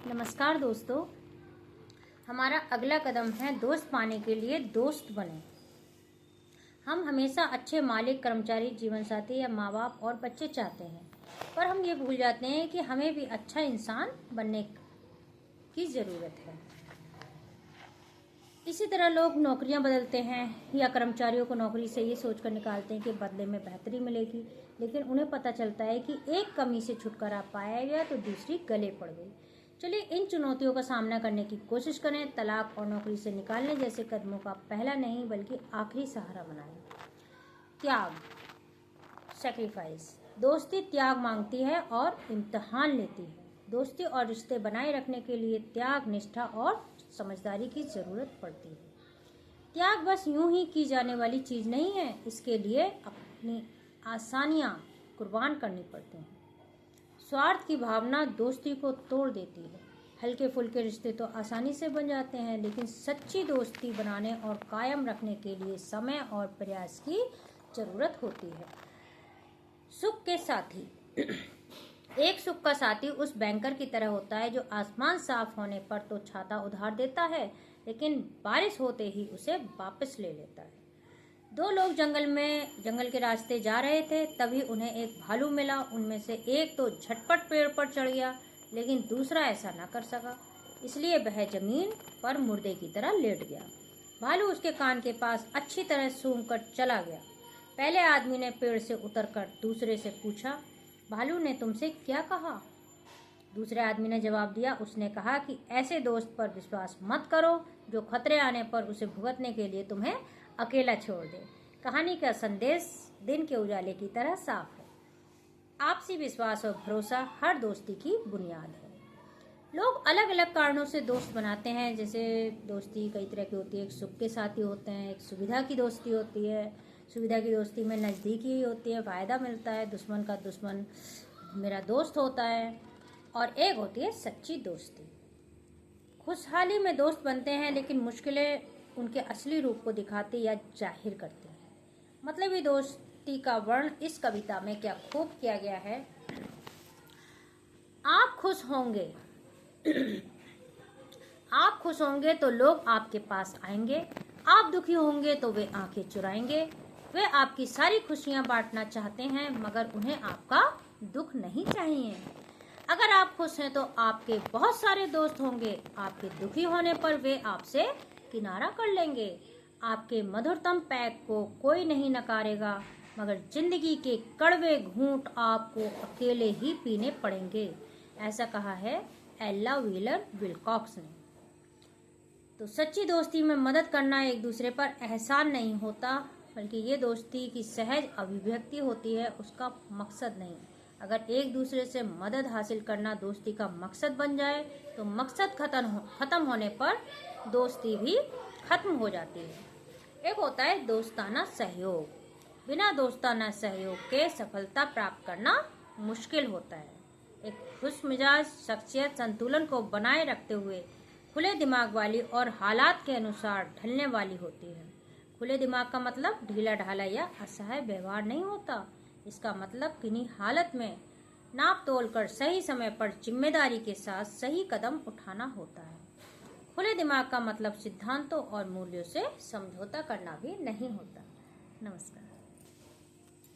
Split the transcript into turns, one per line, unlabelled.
नमस्कार दोस्तों, हमारा अगला कदम है दोस्त पाने के लिए दोस्त बने। हम हमेशा अच्छे मालिक, कर्मचारी, जीवनसाथी या माँ बाप और बच्चे चाहते हैं, पर हम ये भूल जाते हैं कि हमें भी अच्छा इंसान बनने की ज़रूरत है। इसी तरह लोग नौकरियां बदलते हैं या कर्मचारियों को नौकरी से ये सोचकर निकालते हैं कि बदले में बेहतरी मिलेगी, लेकिन उन्हें पता चलता है कि एक कमी से छुटकारा पाया गया तो दूसरी गले पड़ गई। चलिए इन चुनौतियों का सामना करने की कोशिश करें। तलाक और नौकरी से निकालने जैसे कदमों का पहला नहीं बल्कि आखिरी सहारा बनाएं। त्याग, सैक्रिफाइस। दोस्ती त्याग मांगती है और इम्तिहान लेती है। दोस्ती और रिश्ते बनाए रखने के लिए त्याग, निष्ठा और समझदारी की ज़रूरत पड़ती है। त्याग बस यूं ही की जाने वाली चीज़ नहीं है, इसके लिए अपनी आसानियां कुर्बान करनी पड़ती हैं। स्वार्थ की भावना दोस्ती को तोड़ देती है। हल्के फुल्के रिश्ते तो आसानी से बन जाते हैं, लेकिन सच्ची दोस्ती बनाने और कायम रखने के लिए समय और प्रयास की ज़रूरत होती है। सुख के साथी। एक सुख का साथी उस बैंकर की तरह होता है जो आसमान साफ होने पर तो छाता उधार देता है, लेकिन बारिश होते ही उसे वापस ले लेता है। दो लोग जंगल के रास्ते जा रहे थे, तभी उन्हें एक भालू मिला। उनमें से एक तो झटपट पेड़ पर चढ़ गया, लेकिन दूसरा ऐसा न कर सका, इसलिए वह जमीन पर मुर्दे की तरह लेट गया। भालू उसके कान के पास अच्छी तरह सूंघ कर चला गया। पहले आदमी ने पेड़ से उतरकर दूसरे से पूछा, भालू ने तुमसे क्या कहा? दूसरे आदमी ने जवाब दिया, उसने कहा कि ऐसे दोस्त पर विश्वास मत करो जो खतरे आने पर उसे भुगतने के लिए तुम्हें अकेला छोड़ दे। कहानी का संदेश दिन के उजाले की तरह साफ है। आपसी विश्वास और भरोसा हर दोस्ती की बुनियाद है। लोग अलग अलग कारणों से दोस्त बनाते हैं। जैसे दोस्ती कई तरह की होती है। एक सुख के साथी होते हैं, एक सुविधा की दोस्ती होती है। सुविधा की दोस्ती में नज़दीकी होती है, फ़ायदा मिलता है, दुश्मन का दुश्मन मेरा दोस्त होता है। और एक होती है सच्ची दोस्ती। खुशहाली में दोस्त बनते हैं, लेकिन मुश्किलें उनके असली रूप को दिखाती या जाहिर करती हैं। मतलबी दोस्ती का वर्णन इस कविता में क्या खूब किया गया है। आप खुश होंगे तो लोग आपके पास आएंगे। आप दुखी होंगे तो वे आंखें चुराएंगे। वे आपकी सारी खुशियां बांटना चाहते हैं, मगर उन्हें आपका दुख नहीं चाहिए। अगर आप खुश हैं तो आपके बहुत सारे दोस्त होंगे। आपके दुखी होने पर वे आपसे किनारा कर लेंगे। आपके मधुरतम पैक को कोई नहीं नकारेगा, मगर जिंदगी के कड़वे घूंट आपको अकेले ही पीने पड़ेंगे। ऐसा कहा है एल्ला व्हीलर विल्कॉक्स ने। तो सच्ची दोस्ती में मदद करना एक दूसरे पर एहसान नहीं होता, बल्कि ये दोस्ती की सहज अभिव्यक्ति होती है, उसका मकसद नहीं। अगर एक दूसरे से मदद हासिल करना दोस्ती का मकसद बन जाए तो मकसद खत्म होने पर दोस्ती भी खत्म हो जाती है। एक होता है दोस्ताना सहयोग। बिना दोस्ताना सहयोग के सफलता प्राप्त करना मुश्किल होता है। एक खुशमिजाज शख्सियत संतुलन को बनाए रखते हुए खुले दिमाग वाली और हालात के अनुसार ढलने वाली होती है। खुले दिमाग का मतलब ढीला ढाला या असहाय व्यवहार नहीं होता। इसका मतलब किन्हीं हालत में नाप तोल कर सही समय पर जिम्मेदारी के साथ सही कदम उठाना होता है। खुले दिमाग का मतलब सिद्धांतों और मूल्यों से समझौता करना भी नहीं होता। नमस्कार।